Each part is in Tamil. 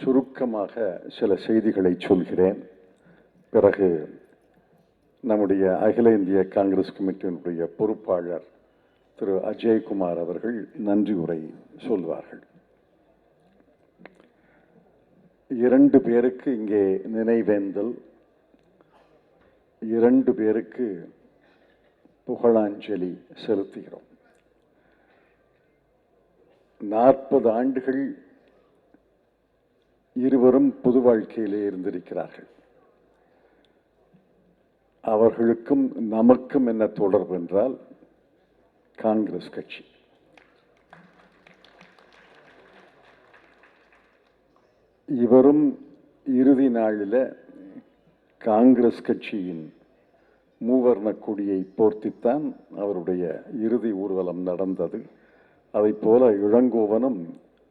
சுருக்கமாக சில செய்திகளை சொல்கிறேன். பிறகு நம்முடைய அகில இந்திய காங்கிரஸ் கமிட்டியினுடைய பொறுப்பாளர் திரு அஜய்குமார் அவர்கள் நன்றி உரை சொல்வார்கள். 2 பேருக்கு இங்கே நினைவேந்தல், 2 பேருக்கு புகழாஞ்சலி செலுத்துகிறோம். 40 ஆண்டுகள் இருவரும் பொது வாழ்க்கையிலே இருந்திருக்கிறார்கள். அவர்களுக்கும் நமக்கும் என்ன தொடர்பு என்றால் காங்கிரஸ் கட்சி. இவரும் இறுதி நாளில் காங்கிரஸ் கட்சியின் மூவர்ண கொடியை போர்த்தித்தான் அவருடைய இறுதி ஊர்வலம் நடந்தது. அதைப் போல இளங்கோவனும்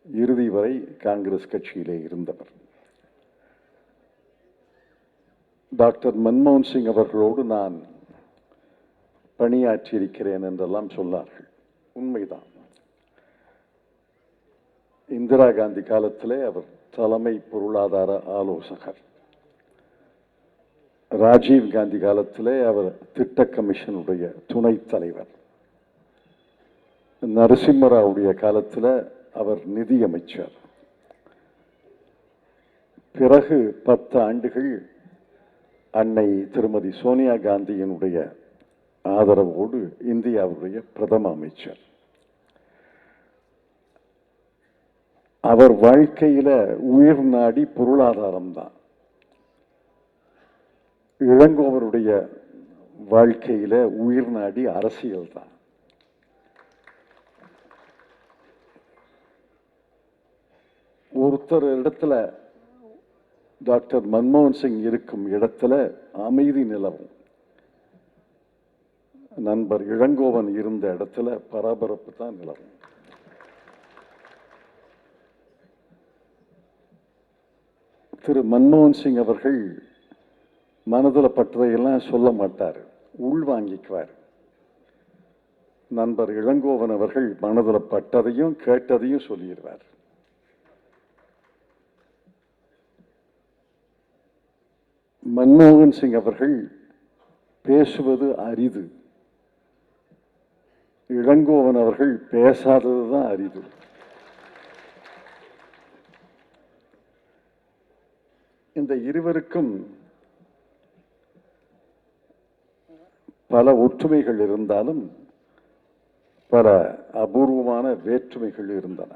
இறுதி வரை காங்கிரஸ் கட்சியிலே இருந்தவர். டாக்டர் மன்மோகன் சிங் அவர்களோடு நான் பணியாற்றியிருக்கிறேன் என்றெல்லாம் சொன்னார்கள். உண்மைதான். இந்திரா காந்தி காலத்திலே அவர் தலைமை பொருளாதார ஆலோசகர். ராஜீவ் காந்தி காலத்திலே அவர் திட்ட கமிஷனுடைய துணைத் தலைவர். நரசிம்மராவுடைய காலத்தில் அவர் நிதியமைச்சர். பிறகு 10 ஆண்டுகள் அன்னை திருமதி சோனியா காந்தியினுடைய ஆதரவோடு இந்தியாவுடைய பிரதம அமைச்சர். அவர் வாழ்க்கையில உயிர் நாடி பொருளாதாரம் தான். இளங்கோவருடைய வாழ்க்கையில உயிர் நாடி அரசியல் தான். ஒருத்தர் இடத்துல டாக்டர் மன்மோகன் சிங் இருக்கும் இடத்துல அமைதி நிலவும். நண்பர் இளங்கோவன் இருந்த இடத்துல பரபரப்பு தான் நிலவும். திரு மன்மோகன் சிங் அவர்கள் மனதில் பட்டதையெல்லாம் சொல்ல மாட்டார், உள்வாங்கிக்குவார். நண்பர் இளங்கோவன் அவர்கள் மனதில் பட்டதையும் கேட்டதையும் சொல்லிடுவார். மன்மோகன் சிங் அவர்கள் பேசுவது அரிது, இளங்கோவன் அவர்கள் பேசாதது தான் அரிது. இந்த இருவருக்கும் பல ஒற்றுமைகள் இருந்தாலும் பல அபூர்வமான வேற்றுமைகள் இருந்தன.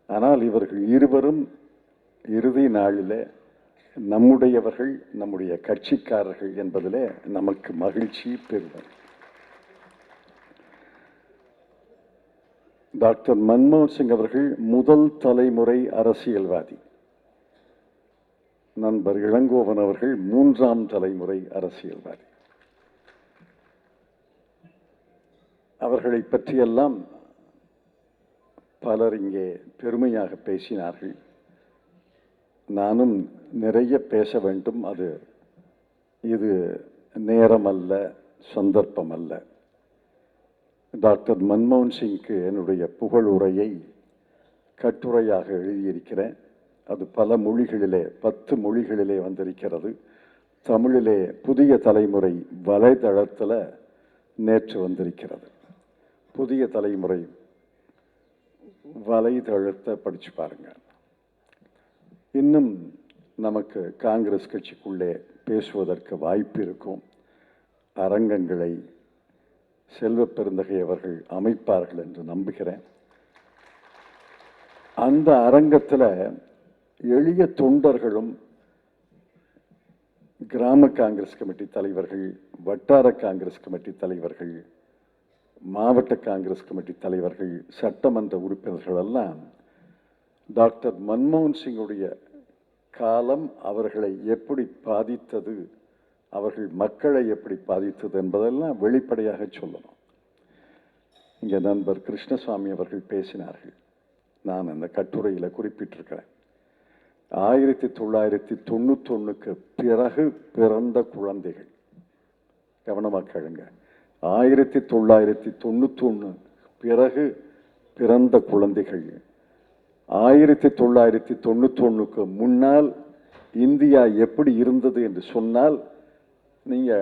ஆனால் இவர்கள் இருவரும் இறுதி நாளிலே நம்முடையவர்கள், நம்முடைய கட்சிக்காரர்கள் என்பதிலே நமக்கு மகிழ்ச்சி பெறுவர். டாக்டர் மன்மோகன் சிங் அவர்கள் முதல் தலைமுறை அரசியல்வாதி. நண்பர் இளங்கோவன் அவர்கள் 3ஆம் தலைமுறை அரசியல்வாதி. அவர்களை பற்றியெல்லாம் பலர் இங்கே பெருமையாக பேசினார்கள். நானும் நிறைய பேச வேண்டும். இது நேரம் அல்ல, சந்தர்ப்பம் அல்ல. டாக்டர் மன்மோகன் சிங்க்கு என்னுடைய புகழ் உரையை கட்டுரையாக எழுதியிருக்கிறேன். அது பல மொழிகளிலே 10 மொழிகளிலே வந்திருக்கிறது. தமிழிலே புதிய தலைமுறை வலைதளத்தில் நேற்று வந்திருக்கிறது. புதிய தலைமுறை வலைதளத்தை படிச்சு பாருங்க. இன்னும் நமக்கு காங்கிரஸ் கட்சிக்குள்ளே பேசுவதற்கு வாய்ப்பு இருக்கும். அரங்கங்களை செல்வ பெருந்தகை அவர்கள் அமைப்பார்கள் என்று நம்புகிறேன். அந்த அரங்கத்தில் எளிய தொண்டர்களும், கிராம காங்கிரஸ் கமிட்டி தலைவர்கள், வட்டார காங்கிரஸ் கமிட்டி தலைவர்கள், மாவட்ட காங்கிரஸ் கமிட்டி தலைவர்கள், சட்டமன்ற உறுப்பினர்கள் எல்லாம் டாக்டர் மன்மோகன் சிங்குடைய காலம் அவர்களை எப்படி பாதித்தது, அவர்கள் மக்களை எப்படி பாதித்தது என்பதெல்லாம் வெளிப்படையாக சொல்லணும். இங்கே நண்பர் கிருஷ்ணசாமி அவர்கள் பேசினார்கள். நான் அந்த கட்டுரையில் குறிப்பிட்டிருக்கிறேன். 1991க்கு பிறகு பிறந்த குழந்தைகள், கவனமாக கேளுங்க, 1991 பிறகு பிறந்த குழந்தைகள் 1991க்கு முன்னால் இந்தியா எப்படி இருந்தது என்று சொன்னால் நீங்க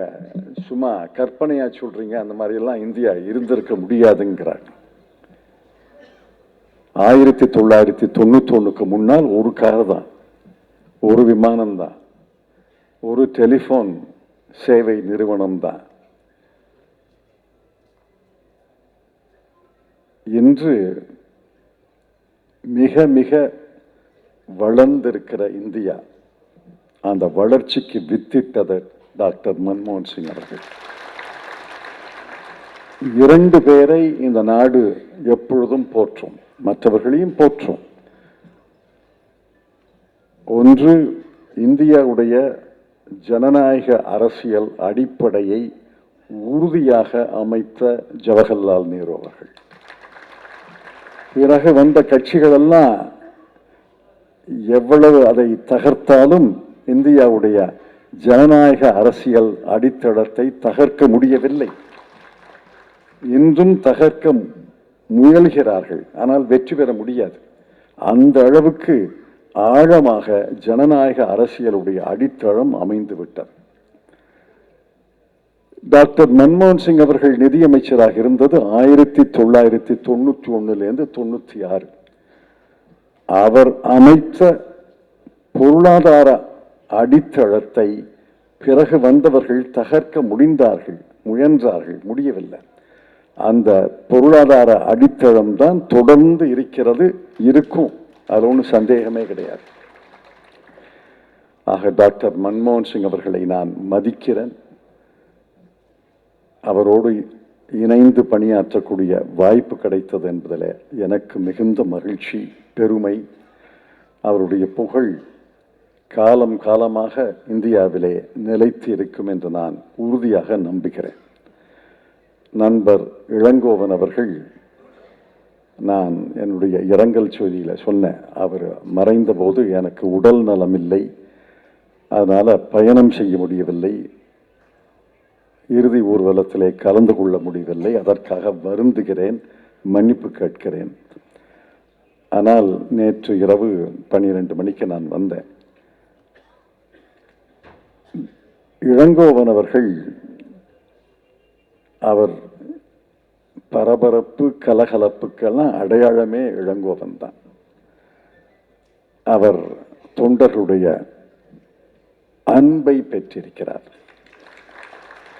சும்மா கற்பனையா சொல்றீங்க, அந்த மாதிரி எல்லாம் இந்தியா இருந்திருக்க முடியாதுங்கிறார். 1991க்கு முன்னால் ஒரு கார் தான், ஒரு விமானம் தான், ஒரு டெலிபோன் சேவை நிறுவனம் தான். இன்று மிக மிக வளர்ந்திருக்கிற இந்தியா, அந்த வளர்ச்சிக்கு வித்திட்டது டாக்டர் மன்மோகன் சிங் அவர்கள். 2 பேரை இந்த நாடு எப்பொழுதும் போற்றும், மற்றவர்களையும் போற்றும். ஒன்று, இந்தியாவுடைய ஜனநாயக அரசியல் அடிப்படையை உறுதியாக அமைத்த ஜவஹர்லால் நேரு அவர்கள். பிறகு வந்த கட்சிகள் எல்லாம் எவ்வளவு அதை தகர்த்தாலும் இந்தியாவுடைய ஜனநாயக அரசியல் அடித்தளத்தை தகர்க்க முடியவில்லை. இன்றும் தகர்க்க முயல்கிறார்கள், ஆனால் வெற்றி பெற முடியாது. அந்த அளவுக்கு ஆழமாக ஜனநாயக அரசியலுடைய அடித்தளம் அமைந்து விட்டது. டாக்டர் மன்மோகன் சிங் அவர்கள் நிதியமைச்சராக இருந்தது 1991 96. அவர் அமைத்த பொருளாதார அடித்தளத்தை பிறகு வந்தவர்கள் தகர்க்க முயன்றார்கள், முடியவில்லை. அந்த பொருளாதார அடித்தளம் தான் தொடர்ந்து இருக்கிறது, இருக்கும், அது ஒன்றும் சந்தேகமே கிடையாது. ஆக டாக்டர் மன்மோகன் சிங் அவர்களை நான் மதிக்கிறேன். அவரோடு இணைந்து பணியாற்றக்கூடிய வாய்ப்பு கிடைத்தது என்பதில் எனக்கு மிகுந்த மகிழ்ச்சி, பெருமை. அவருடைய புகழ் காலம் காலமாக இந்தியாவிலே நிலைத்து இருக்கும் என்று நான் உறுதியாக நம்புகிறேன். நண்பர் இளங்கோவன் அவர்கள், நான் என்னுடைய இரங்கல் செய்தியில் சொன்னேன், அவர் மறைந்த போது எனக்கு உடல் நலமில்லை, அதனால் பயணம் செய்ய முடியவில்லை, இறுதி ஊர்வலத்திலே கலந்து கொள்ள முடியவில்லை. அதற்காக வருந்துகிறேன், மன்னிப்பு கேட்கிறேன். ஆனால் நேற்று இரவு 12 மணிக்கு நான் வந்தேன். இளங்கோவன் அவர்கள், அவர் பரபரப்பு கலகலப்புக்கெல்லாம் அடையாளமே இளங்கோவன் தான். அவர் தொண்டர்களுடைய அன்பை பெற்றிருக்கிறார்,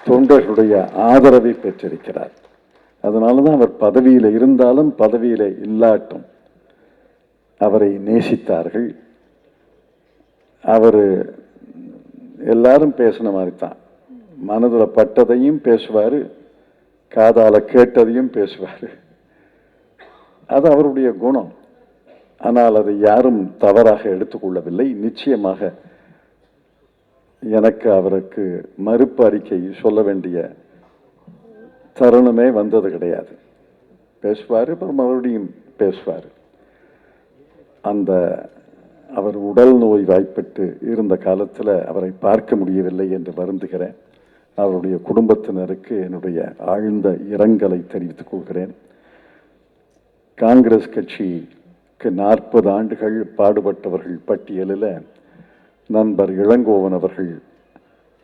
தொண்டர்களுடைய ஆதரவை பெற்றிருக்கிறார். அதனால தான் அவர் பதவியில் இருந்தாலும் பதவியில் இல்லாட்டும் அவரை நேசித்தார்கள். அவர் எல்லாரும் பேசின மாதிரி தான், மனதில் பட்டதையும் பேசுவார், காதால கேட்டதையும் பேசுவார். அது அவருடைய குணம். ஆனால் அதை யாரும் தவறாக எடுத்துக்கொள்ளவில்லை. நிச்சயமாக எனக்கு அவருக்கு மறுப்பு அறிக்கை சொல்ல வேண்டிய தருணமே வந்தது கிடையாது. பேசுவார், அப்புறம் மறுபடியும் பேசுவார். அந்த அவர் உடல் நோய் வாய்ப்பட்டு இருந்த காலத்தில் அவரை பார்க்க முடியவில்லை என்று வருந்துகிறேன். அவருடைய குடும்பத்தினருக்கு என்னுடைய ஆழ்ந்த இரங்கலை தெரிவித்துக் கொள்கிறேன். காங்கிரஸ் கட்சிக்கு 40 ஆண்டுகள் பாடுபட்டவர்கள் பட்டியலில் நண்பர் இளங்கோவன் அவர்கள்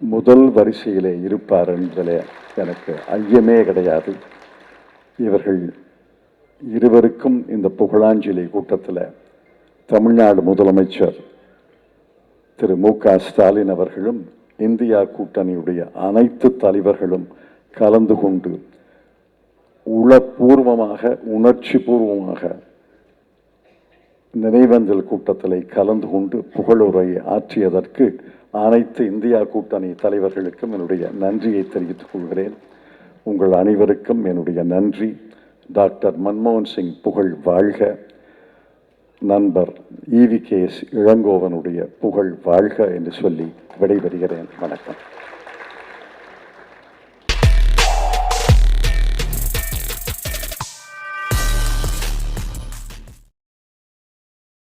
முதல் வரிசையிலே இருப்பார் என்பதில் எனக்கு ஐயமே கிடையாது. இவர்கள் இருவருக்கும் இந்த புகழாஞ்சலி கூட்டத்தில் தமிழ்நாடு முதலமைச்சர் திரு மு க ஸ்டாலின் அவர்களும் இந்தியா கூட்டணியுடைய அனைத்து தலைவர்களும் கலந்து கொண்டு உளப்பூர்வமாக, உணர்ச்சி பூர்வமாக நினைவஞ்சல் கூட்டத்தில் கலந்து கொண்டு புகழுரை ஆற்றியதற்கு அனைத்து இந்தியா கூட்டணி தலைவர்களுக்கும் என்னுடைய நன்றியை தெரிவித்துக் கொள்கிறேன். உங்கள் அனைவருக்கும் என்னுடைய நன்றி. டாக்டர் மன்மோகன் சிங் புகழ் வாழ்க. நண்பர் EVKS இளங்கோவனுடைய புகழ் வாழ்க என்று சொல்லி விடைபெறுகிறேன். வணக்கம்.